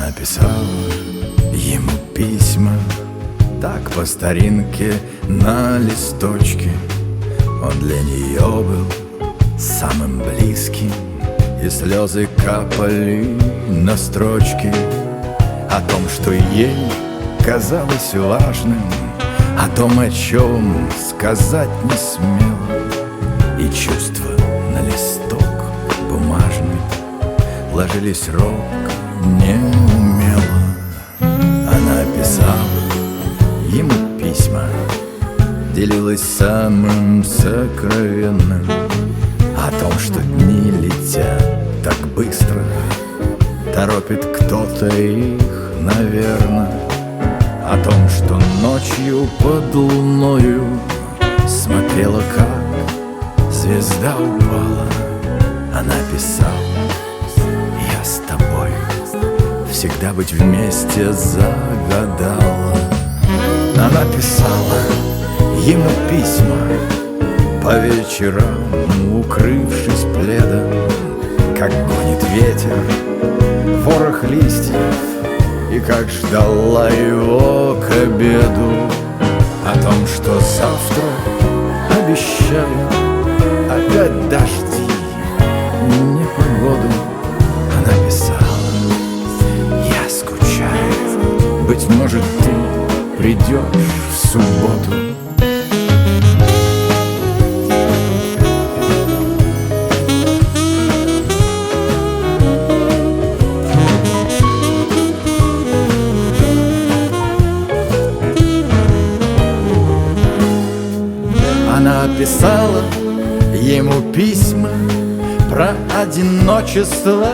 Она писала ему письма, так по старинке на листочке. Он для нее был самым близким, и слезы капали на строчки о том, что ей казалось важным, о том, о чем сказать не смел. И чувства на листок бумажный ложились робко, неумело. Она писала ему письма, делилась самым сокровенным о том, что дни летят так быстро, торопит кто-то их, наверно. О том, что ночью под луною смотрела, как звезда упала. Она писала: я с тобой всегда быть вместе загадала. Она писала ему письма по вечерам, укрывшись пледом, как гонит ветер ворох листьев, и как ждала его к обеду. О том, что завтра обещают опять дожди, непогоду. Она писала: я скучаю, быть может, ты придешь в субботу. Она писала ему письма про одиночество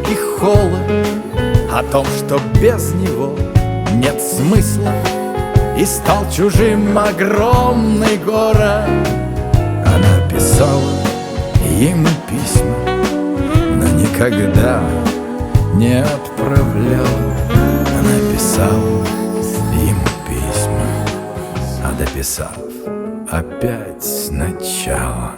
и холод, о том, что без него нет смысла, и стал чужим огромный город. Она писала ему письма, но никогда не отправляла. Она писала ему письма, а дописав, опять сначала.